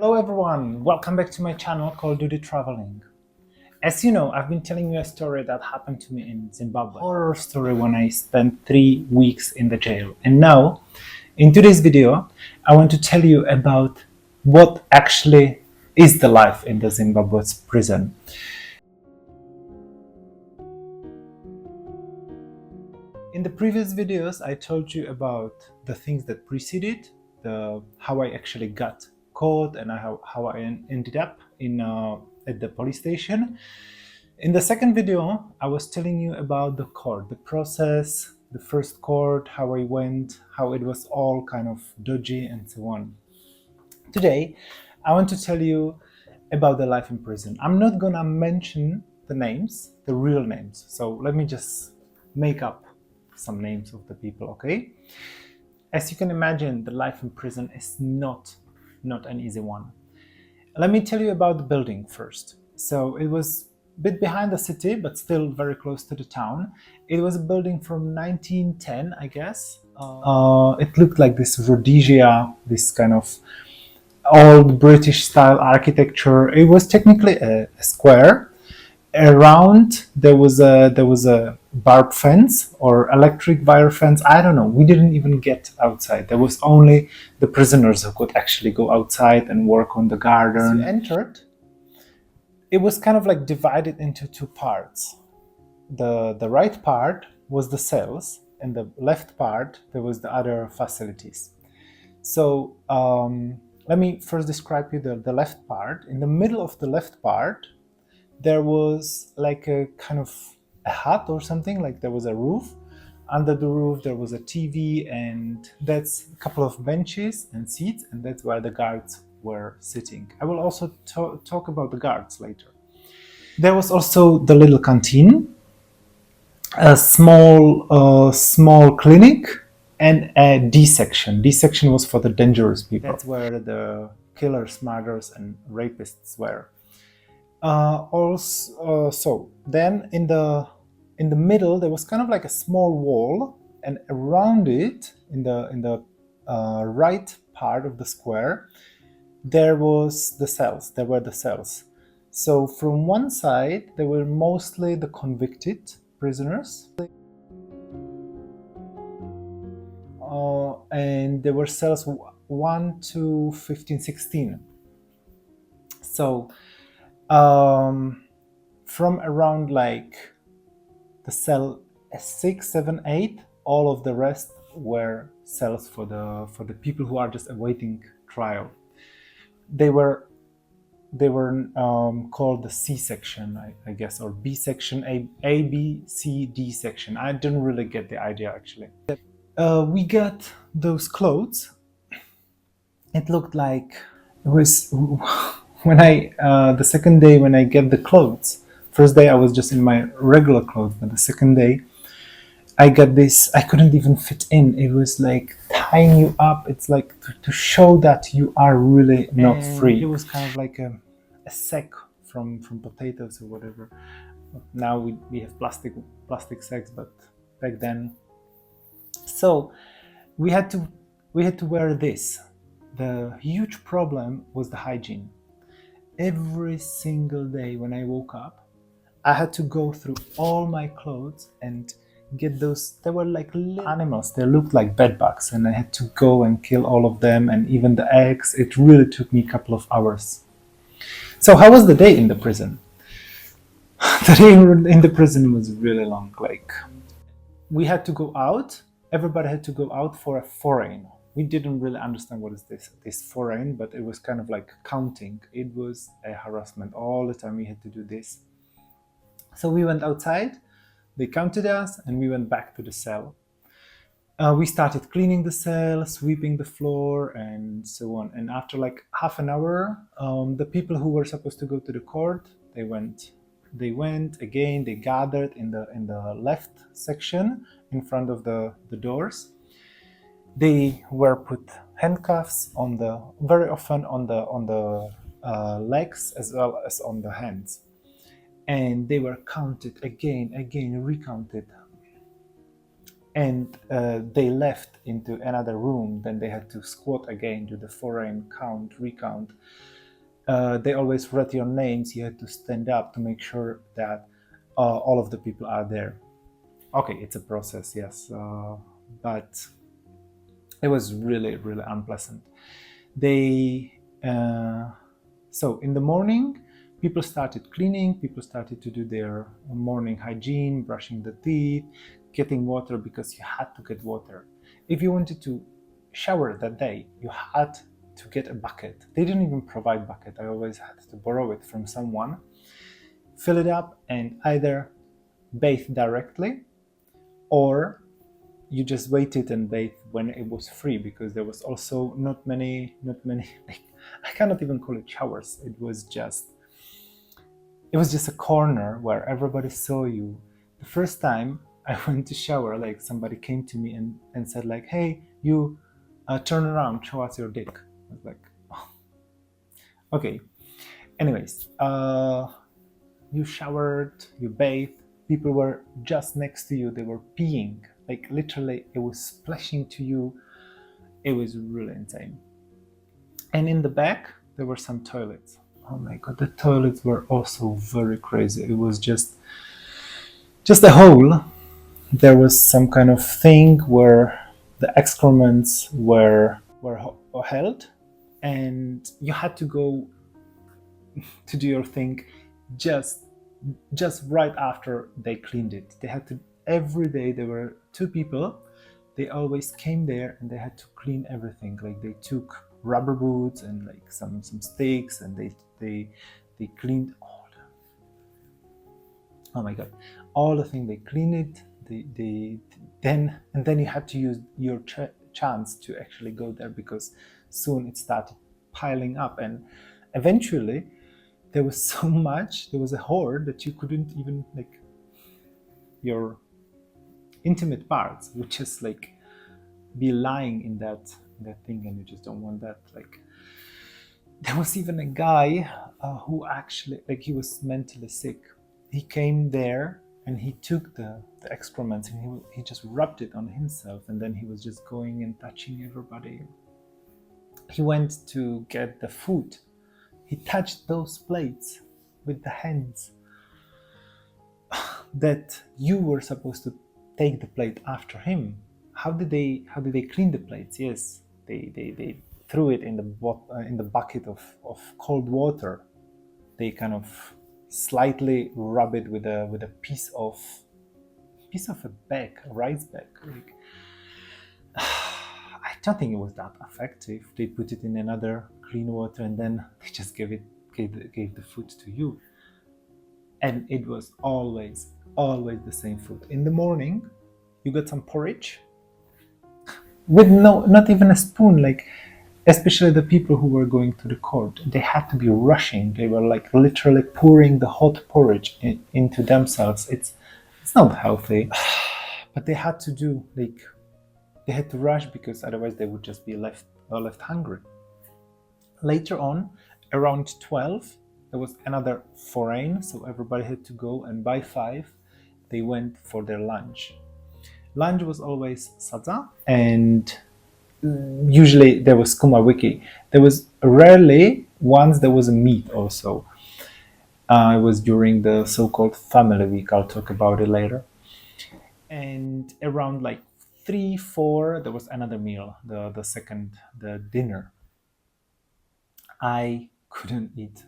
Hello everyone, welcome back to my channel called Dudy Traveling. As you know, I've been telling you a story that happened to me in Zimbabwe. Horror story when I spent 3 weeks in the jail. And now, in today's video, I want to tell you about what actually is the life in the Zimbabwe's prison. In the previous videos, I told you about the things that preceded, how I actually got caught and how I ended up at the police station. In the second video, I was telling you about the court, the process, the first court, how I went, how it was all kind of dodgy and so on. Today, I want to tell you about the life in prison. I'm not gonna mention the names, the real names. So let me just make up some names of the people, okay? As you can imagine, the life in prison is not an easy one. Let me tell you about the building first. So it was a bit behind the city, but still very close to the town. It was a building from 1910, I guess. It looked like this Rhodesia, this kind of old British style architecture. It was technically a square. Around there was a barb fence or electric wire fence. I don't know. We didn't even get outside. There was only the prisoners who could actually go outside and work on the garden. As you entered, it was kind of like divided into two parts. The right part was the cells, and the left part there was the other facilities. So let me first describe you the left part. In the middle of the left part, there was like a kind of a hut or something, like there was a roof. Under the roof there was a TV, and that's a couple of benches and seats, and that's where the guards were sitting. I will also talk about the guards later. There was also the little canteen, a small clinic, and a D section. D section was for the dangerous people. That's where the killers, murderers, and rapists were. So then in the middle there was kind of like a small wall, and around it in the right part of the square there was the cells. There were the cells. So from one side there were mostly the convicted prisoners, and there were cells 1 to 15, 16. So from around like the cell 6, 7, 8, all of the rest were cells for the people who are just awaiting trial. They were called the C section, I guess, or B section, A, B, C, D section. I didn't really get the idea actually. We got those clothes. It looked like it was when the second day when I get the clothes. First day I was just in my regular clothes, but the second day I got this. I couldn't even fit in. It was like tying you up. It's like to show that you are really not free. It was kind of like a sack from potatoes or whatever. Now we have plastic sacks, but back then. So we had to wear this. The huge problem was the hygiene. Every single day when I woke up, I had to go through all my clothes and get those. They were like little animals. They looked like bedbugs, and I had to go and kill all of them, and even the eggs. It really took me a couple of hours. So how was the day in the prison? The day in the prison was really long. Like, we had to go out. Everybody had to go out for a foreign. We didn't really understand what is this foreign, but it was kind of like counting. It was a harassment. All the time we had to do this. So we went outside, they counted us, and we went back to the cell. We started cleaning the cell, sweeping the floor, and so on. And after like half an hour, the people who were supposed to go to the court, they went again. They gathered in the left section in front of the doors. They were put handcuffs very often on the legs as well as on the hands, and they were counted again, recounted. and they left into another room, then they had to squat again, do the foreign count, recount. They always read your names. You had to stand up to make sure that all of the people are there. Okay, it's a process, yes, but it was really, really unpleasant. They so in the morning, people started cleaning. People started to do their morning hygiene, brushing the teeth, getting water, because you had to get water. If you wanted to shower that day, you had to get a bucket. They didn't even provide bucket. I always had to borrow it from someone, fill it up, and either bathe directly, or you just waited and bathed when it was free, because there was also not many like, I cannot even call it showers. It was just a corner where everybody saw you. The first time I went to shower, like, somebody came to me and said like, hey, you, turn around, show us your dick. I was like, oh. Okay. Anyways, you showered, you bathed, people were just next to you, they were peeing, like literally it was splashing to you. It was really insane. And in the back there were some toilets. Oh my god, the toilets were also very crazy. It was just a hole. There was some kind of thing where the excrements were held, and you had to go to do your thing just right after they cleaned it. They had to, every day there were two people, they always came there and they had to clean everything. Like, they took rubber boots and like some sticks, and they cleaned all the, oh my god, all the thing. They cleaned it. Then you had to use your chance to actually go there, because soon it started piling up, and eventually there was so much, there was a horde that you couldn't even, like, your intimate parts would just like be lying in that thing, and you just don't want that. Like, there was even a guy who actually, like, he was mentally sick. He came there and he took the excrements and he just rubbed it on himself, and then he was just going and touching everybody. He went to get the food. He touched those plates with the hands that you were supposed to take the plate after him. How did they clean the plates? Yes, they threw it in the bucket of cold water. They kind of slightly rub it with a piece of a bag, a rice bag. Like, I don't think it was that effective. They put it in another clean water, and then they just gave the food to you. And it was always the same food. In the morning, you got some porridge with not even a spoon. Like, especially the people who were going to the court, they had to be rushing. They were like literally pouring the hot porridge into themselves. It's not healthy, but they had to do, like, they had to rush, because otherwise they would just be left hungry. Later on, around 12, there was another foreign, so everybody had to go, and by 5 they went for their lunch. Lunch was always sadza, and usually there was kumawiki. There was rarely, once there was a meat also. It was during the so-called family week. I'll talk about it later. And around like 3, 4, there was another meal, the dinner. I couldn't eat.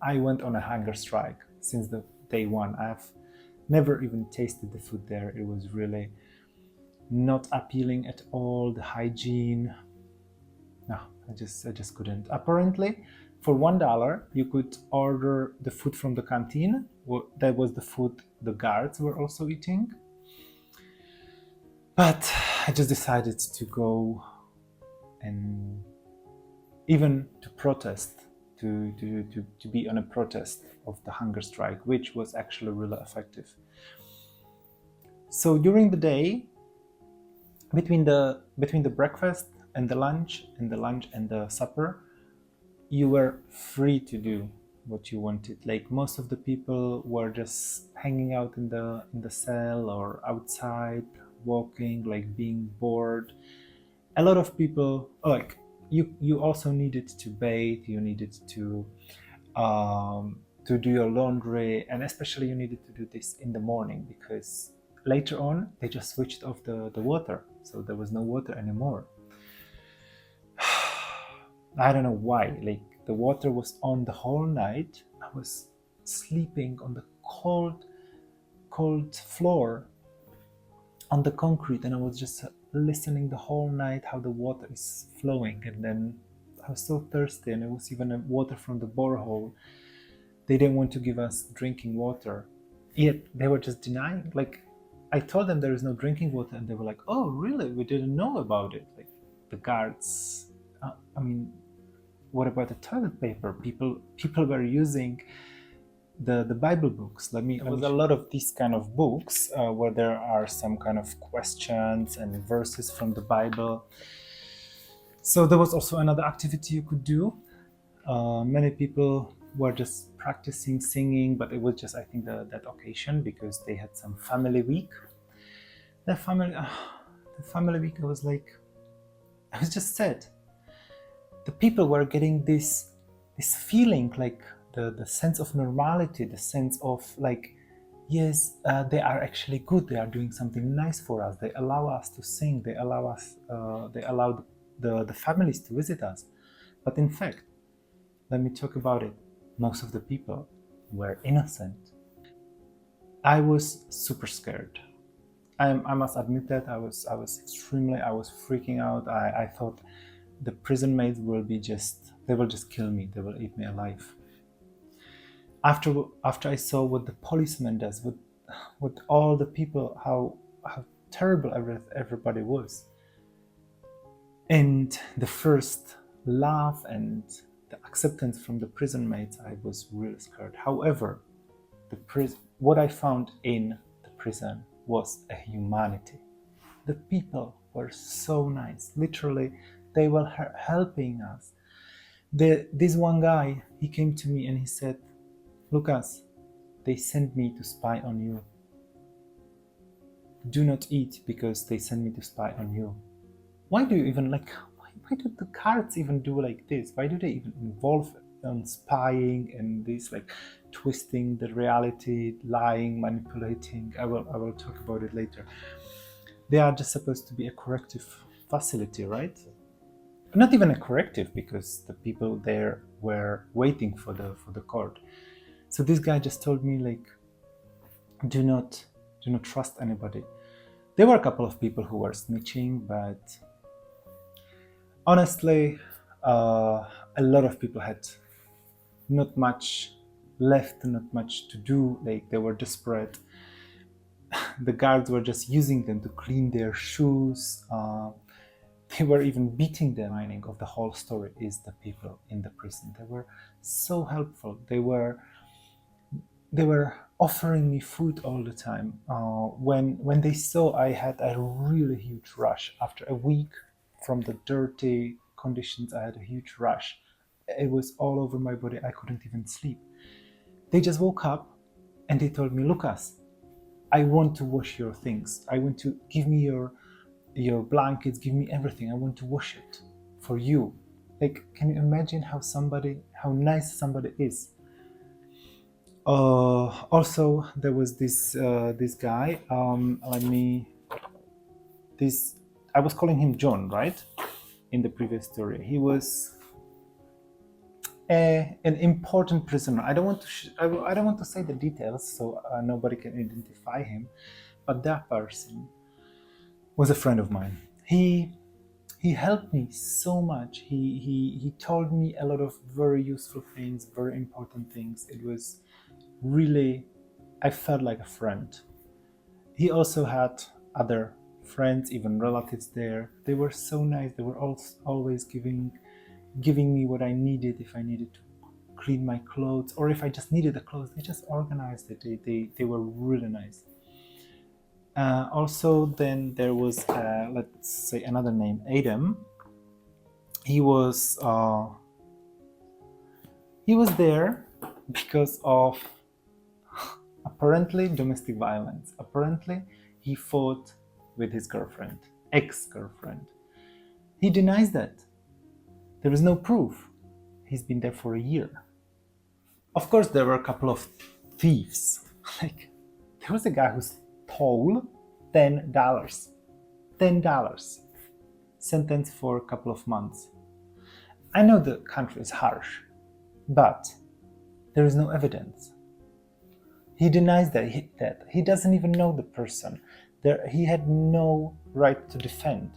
I went on a hunger strike since the day one. I've never even tasted the food there. It was really not appealing at all. The hygiene, no, I just couldn't. Apparently, for $1, you could order the food from the canteen. That was the food the guards were also eating. But I just decided to go and even to protest, to be on a protest of the hunger strike, which was actually really effective. So during the day, between the breakfast and the lunch and the supper, you were free to do what you wanted. Like, most of the people were just hanging out in the cell or outside, walking, like being bored. A lot of people, like you also needed to bathe, you needed to do your laundry, and especially you needed to do this in the morning because later on they just switched off the water, so there was no water anymore. I don't know why, like the water was on the whole night. I was sleeping on the cold floor on the concrete, and I was just listening the whole night how the water is flowing. And then I was so thirsty, and it was even water from the borehole. They didn't want to give us drinking water, yet they were just denying. Like I told them there is no drinking water, and they were like, "Oh, really? We didn't know about it." Like the guards. I mean, what about the toilet paper? People were using the Bible books. There was a lot of these kind of books where there are some kind of questions and verses from the Bible. So there was also another activity you could do. Many people were just practicing singing, but it was just, I think, that occasion because they had some family week. The family week, I was just sad. The people were getting this feeling, like the sense of normality, the sense of like, yes, they are actually good. They are doing something nice for us. They allow us to sing. They allow the families to visit us. But in fact, let me talk about it. Most of the people were innocent. I was super scared. I must admit that I was freaking out. I thought the prison mates will just kill me. They will eat me alive. After I saw what the policeman does, what all the people, how terrible everybody was, and the first laugh and the acceptance from the prison mates, I was really scared. However, what I found in the prison was a humanity. The people were so nice. Literally, they were helping us. This one guy, he came to me and he said, "Lucas, they sent me to spy on you. Do not eat because they sent me to spy on you." Why do you even why do the guards even do like this? Why do they even involve on spying and this, like twisting the reality, lying, manipulating? I will talk about it later. They are just supposed to be a corrective facility, right? Not even a corrective, because the people there were waiting for the court. So this guy just told me, like, do not trust anybody. There were a couple of people who were snitching, but honestly, a lot of people had not much left, not much to do. Like, they were desperate. The guards were just using them to clean their shoes. They were even beating them. The meaning of the whole story is the people in the prison. They were so helpful. They were offering me food all the time. When they saw I had a really huge rush after a week from the dirty conditions, I had a huge rush. It was all over my body. I couldn't even sleep. They just woke up and they told me, "Lucas, I want to wash your things. I want to give me your blankets, give me everything. I want to wash it for you." Like, can you imagine how nice somebody is? Also, there was this guy. I was calling him John, right? In the previous story, he was an important prisoner. I don't want to say the details, so nobody can identify him. But that person was a friend of mine. He helped me so much. He told me a lot of very useful things, very important things. It was really, I felt like a friend. He also had other friends, even relatives there. They were so nice. They were always giving me what I needed. If I needed to clean my clothes, or if I just needed the clothes, they just organized it. They were really nice. Also, then there was, let's say, another name, Adam. He was there because of apparently domestic violence. Apparently, he fought with his girlfriend, ex-girlfriend. He denies that. There is no proof. He's been there for a year. Of course, there were a couple of thieves. Like, there was a guy who stole $10. $10. Sentenced for a couple of months. I know the country is harsh, but there is no evidence. He denies that he doesn't even know the person. He had no right to defend.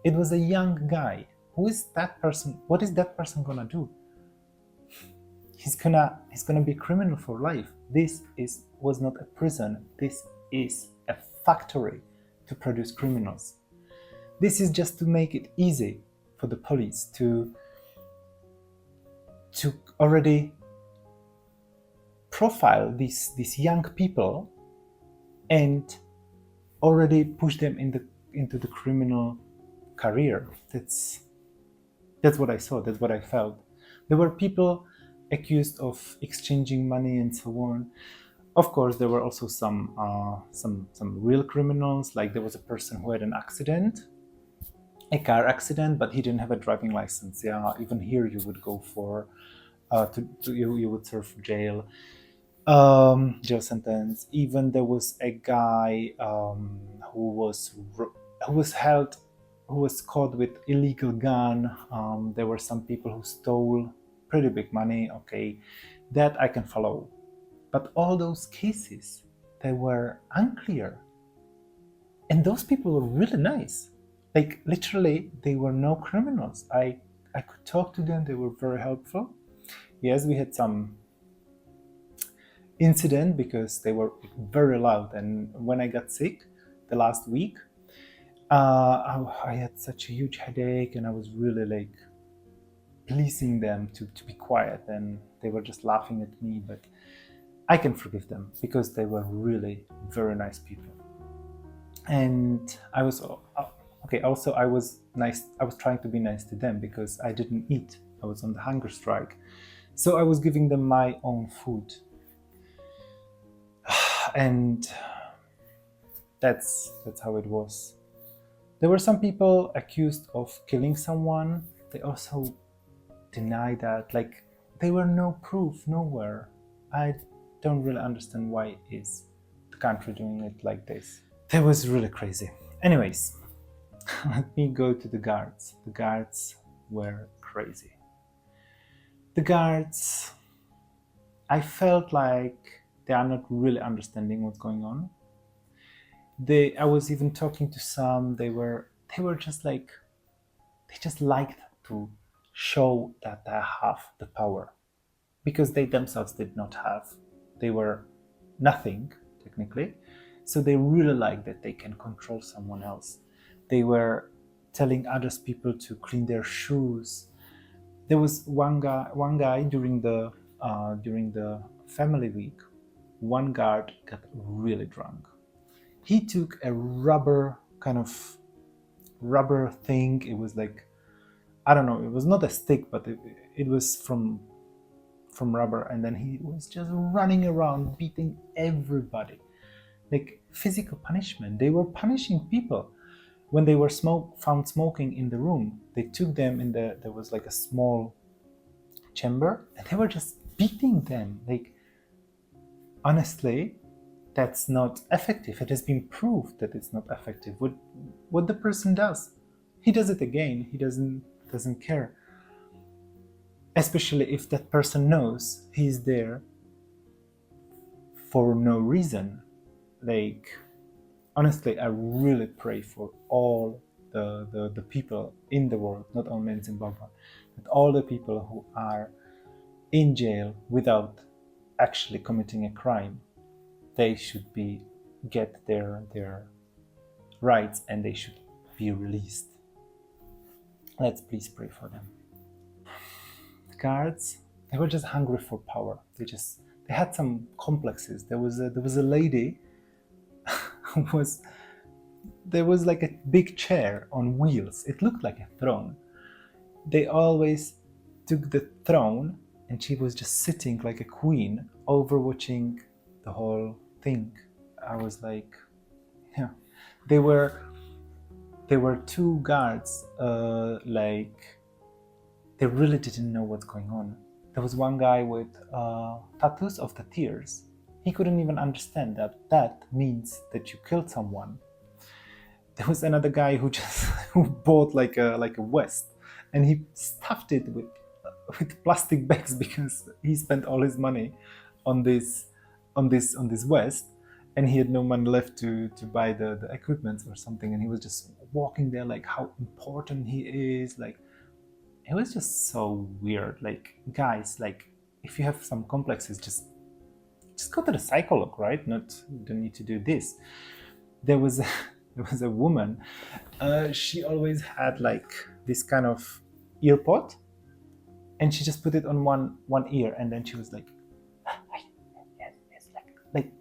It was a young guy. Who is that person? What is that person gonna do? He's gonna be a criminal for life. This was not a prison. This is a factory to produce criminals. This is just to make it easy for the police to already profile these young people and already push them into the criminal career. That's what I saw. That's what I felt. There were people accused of exchanging money and so on. Of course, there were also some real criminals. Like, there was a person who had an accident, a car accident, but he didn't have a driving license. Yeah, even here you would go for you would serve jail sentence. Even there was a guy who was caught with illegal gun. There were some people who stole pretty big money. Okay, that I can follow. But all those cases, they were unclear. And those people were really nice. Like, literally, they were no criminals. I could talk to them. They were very helpful. Yes, we had some incident because they were very loud. And when I got sick the last week, I had such a huge headache, and I was really like pleasing them to be quiet, and they were just laughing at me. But I can forgive them because they were really very nice people. And I was okay. Also, I was nice. I was trying to be nice to them because I didn't eat. I was on the hunger strike, so I was giving them my own food. And that's how it was. There were some people accused of killing someone. They also deny that. Like, there were no proof nowhere. I don't really understand why is the country doing it like this. That was really crazy. Anyways, let me go to the guards. The guards were crazy. The guards, I felt like they are not really understanding what's going on. I was even talking to some. They were just like, they just liked to show that they have the power, because they themselves did not have. They were nothing technically, so they really liked that they can control someone else. They were telling other people to clean their shoes. There was one guy during the family week. One guard got really drunk. He took a rubber thing. It was like, I don't know, it was not a stick, but it was from rubber. And then he was just running around beating everybody. Like, physical punishment. They were punishing people. When they were found smoking in the room, they took them there was like a small chamber, and they were just beating them. Like, honestly, that's not effective. It has been proved that it's not effective. What the person does, he does it again. He doesn't care. Especially if that person knows he's there for no reason. Like, honestly, I really pray for all the people in the world, not only in Zimbabwe, that all the people who are in jail without actually committing a crime, they should get their rights, and they should be released. Let's please pray for them. The guards, they were just hungry for power. They had some complexes. There was a lady who there was like a big chair on wheels. It looked like a throne. They always took the throne, and she was just sitting like a queen, overwatching the whole thing. I was like, yeah, They were two guards, like they really didn't know what's going on. There was one guy with tattoos of the tears. He couldn't even understand that means that you killed someone. There was another guy who just who bought like a vest, and he stuffed it with plastic bags because he spent all his money on this vest, and he had no money left to buy the equipment or something, and he was just walking there like how important he is. Like, it was just so weird. Like, guys, like, if you have some complexes, just go to the psychologist, right? You don't need to do this. There was a woman. She always had like this kind of ear pod, and she just put it on one ear, and then she was like, yes,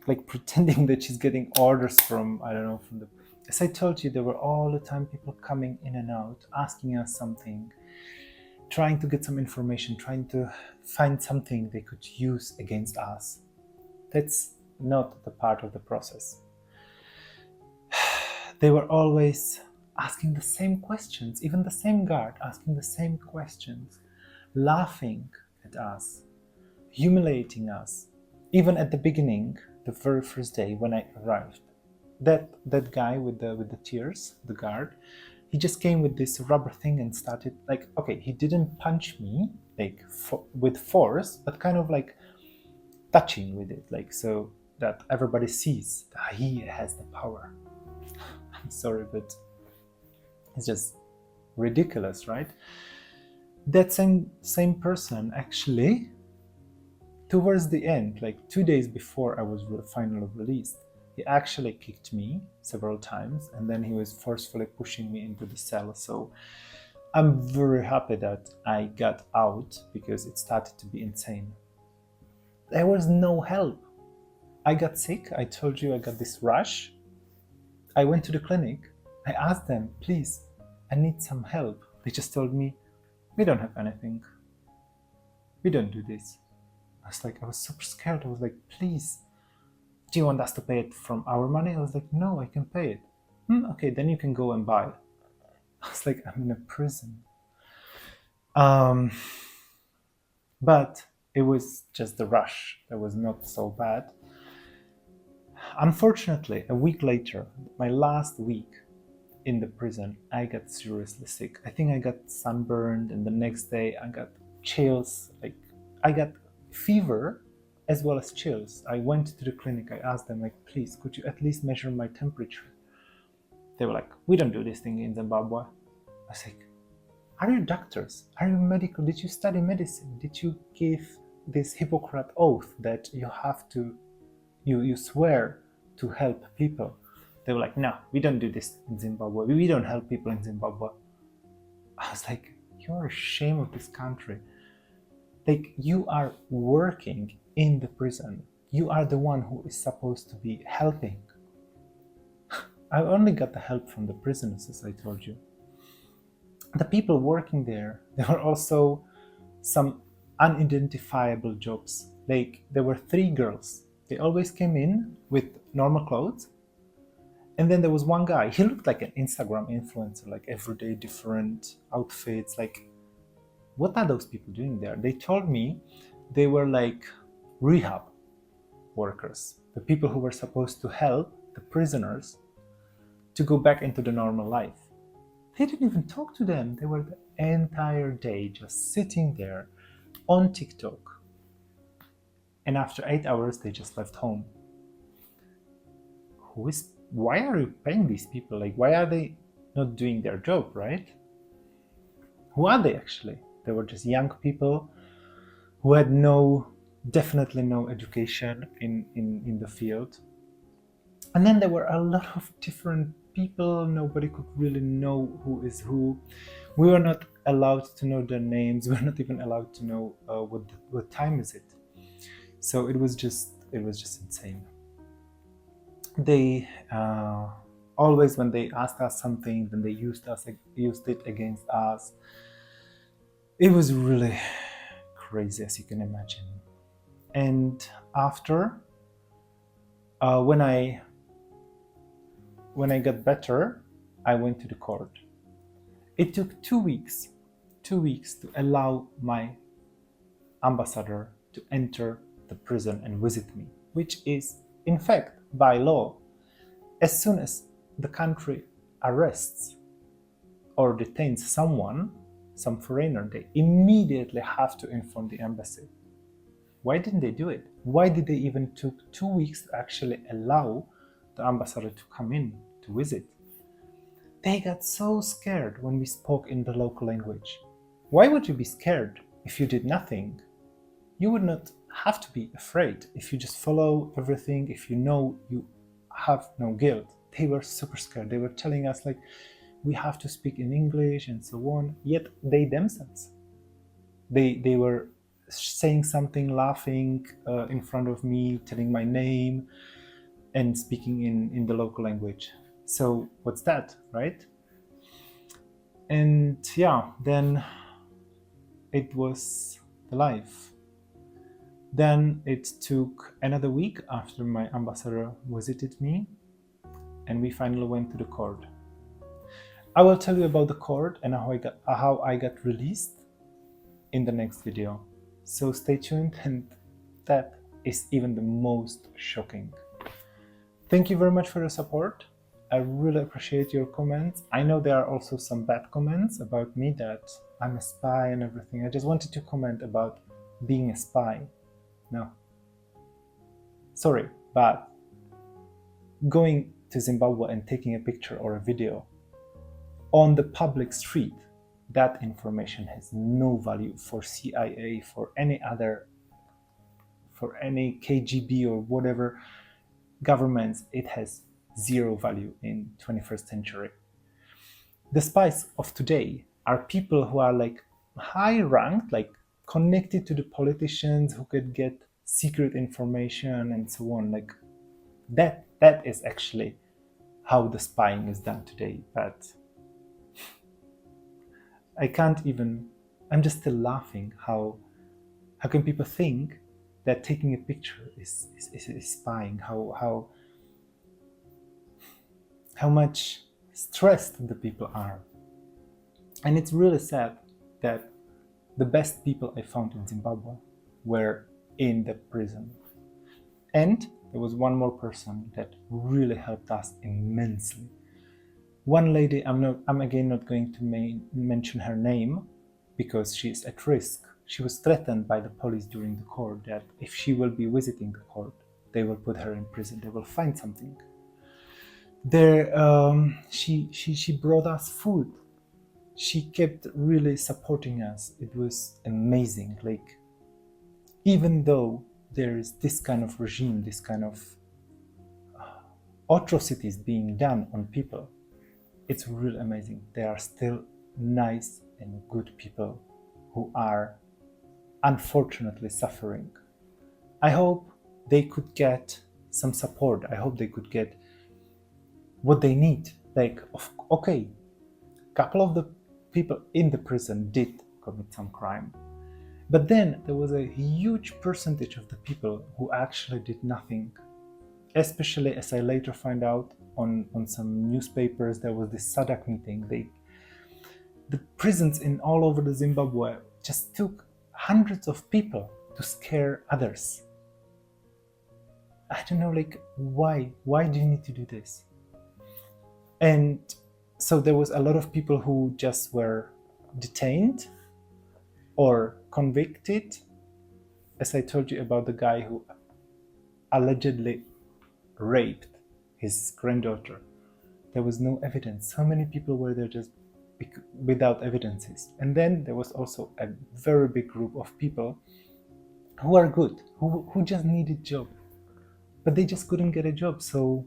like pretending that she's getting orders from, I don't know, from the. As I told you, there were all the time people coming in and out, asking us something, trying to get some information, trying to find something they could use against us. That's not the part of the process. They were always asking the same questions, even the same guard asking the same questions, laughing at us, humiliating us. Even at the beginning, the very first day when I arrived, that guy with the tears, the guard, he just came with this rubber thing and started like, okay, he didn't punch me like with force, but kind of like touching with it, like so that everybody sees that he has the power. I'm sorry, but it's just ridiculous, right? That same person actually, towards the end, like 2 days before I was finally released, he actually kicked me several times, and then he was forcefully pushing me into the cell. So I'm very happy that I got out, because it started to be insane. There was no help. I got sick. I told you I got this rash. I went to the clinic. I asked them, please, I need some help. They just told me, we don't have anything. We don't do this. I was super scared. I was like, please, do you want us to pay it from our money? I was like, no, I can pay it. Okay, then you can go and buy. I was like, I'm in a prison. But it was just the rush that was not so bad. Unfortunately, a week later, my last week in the prison, I got seriously sick. I think I got sunburned, and the next day I got chills. Like, I got fever as well as chills. I went to the clinic. I asked them, like, please, could you at least measure my temperature? They were like, we don't do this thing in Zimbabwe. I was like, are you doctors? Are you medical? Did you study medicine? Did you give this Hippocratic oath that you have to, you swear to help people? They were like, no, we don't do this in Zimbabwe. We don't help people in Zimbabwe. I was like, you're ashamed of this country. Like, you are working in the prison. You are the one who is supposed to be helping. I only got the help from the prisoners, as I told you. The people working there were also some unidentifiable jobs. Like, there were 3 girls. They always came in with normal clothes. And then there was one guy. He looked like an Instagram influencer, like everyday different outfits. Like, what are those people doing there? They told me they were like rehab workers, the people who were supposed to help the prisoners to go back into the normal life. They didn't even talk to them. They were the entire day just sitting there on TikTok. And after 8 hours, they just left home. Why are you paying these people? Like, why are they not doing their job, right? Who are they actually? They were just young people who had definitely no education in the field. And then there were a lot of different people. Nobody could really know who is who. We were not allowed to know their names. We were not even allowed to know what time is it. So it was just insane. They always, when they asked us something, then they used it against us. It was really crazy, as you can imagine. And after, when I when I got better, I went to the court. It took 2 weeks to allow my ambassador to enter the prison and visit me, which is, in fact, by law. As soon as the country arrests or detains someone, some foreigner, they immediately have to inform the embassy. Why didn't they do it? Why did they even took 2 weeks to actually allow the ambassador to come in to visit? They got so scared when we spoke in the local language. Why would you be scared if you did nothing? You would not have to be afraid if you just follow everything, if you know you have no guilt. They were super scared. They were telling us like, we have to speak in English and so on. Yet they themselves, they were saying something, laughing in front of me, telling my name and speaking in the local language. So what's that, right? And yeah, then it was the life. Then it took another week after my ambassador visited me, and we finally went to the court. I will tell you about the court and how I got released in the next video. So stay tuned, and that is even the most shocking. Thank you very much for your support. I really appreciate your comments. I know there are also some bad comments about me, that I'm a spy and everything. I just wanted to comment about being a spy. No. Sorry, but going to Zimbabwe and taking a picture or a video on the public street, that information has no value for CIA, for any other, for any KGB or whatever governments. It has zero value in 21st century. The spies of today are people who are like high ranked, like connected to the politicians, who could get secret information and so on. Like that is actually how the spying is done today. But I can't even, I'm just still laughing. How can people think that taking a picture is spying? How much stressed the people are. And it's really sad that the best people I found in Zimbabwe were in the prison. And there was one more person that really helped us immensely. One lady, I'm again not going to mention her name because she is at risk. She was threatened by the police during the court that if she will be visiting the court, they will put her in prison. They will find something. There, she brought us food. She kept really supporting us. It was amazing. Like, even though there is this kind of regime, this kind of atrocities being done on people, it's really amazing. There are still nice and good people who are unfortunately suffering. I hope they could get some support. I hope they could get what they need. Like, okay, a couple of the people in the prison did commit some crime, but then there was a huge percentage of the people who actually did nothing. Especially as I later find out on some newspapers, there was this SADC meeting. The prisons in all over the Zimbabwe just took hundreds of people to scare others. I don't know, like, why do you need to do this? And so there was a lot of people who just were detained or convicted. As I told you about the guy who allegedly raped his granddaughter, there was no evidence. So many people were there just without evidences. And then there was also a very big group of people who are good, who just needed a job, but they just couldn't get a job, so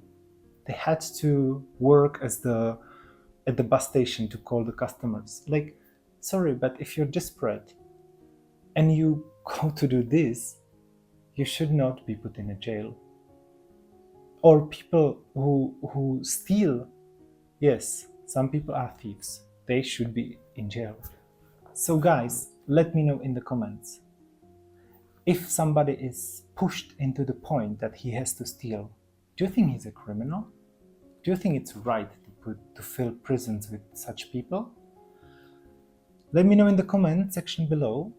they had to work at the bus station to call the customers. Like, sorry, but if you're desperate and you go to do this, you should not be put in a jail. Or people who steal, yes, some people are thieves. They should be in jail. So guys, let me know in the comments. If somebody is pushed into the point that he has to steal, do you think he's a criminal? Do Do you think it's right to fill prisons with such people? Let me know in the comment section below.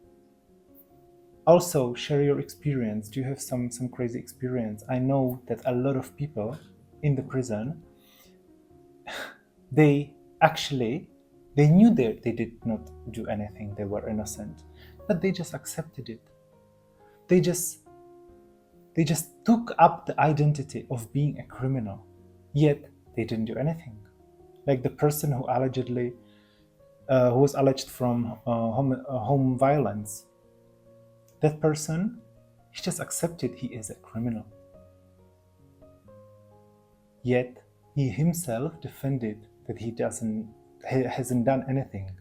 Also, share your experience. Do you have some crazy experience? I know that a lot of people in the prison, they knew they did not do anything, they were innocent, but they just accepted it. They just took up the identity of being a criminal, yet they didn't do anything. Like the person who was alleged from home violence. That person, he just accepted he is a criminal. Yet he himself defended that he hasn't done anything.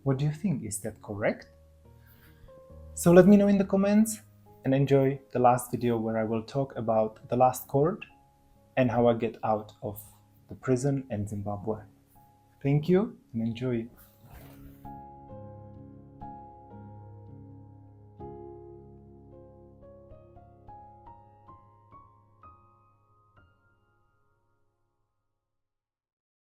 What do you think? Is that correct? So let me know in the comments, and enjoy the last video where I will talk about the last court and how I get out of the prison in Zimbabwe. Thank you and enjoy.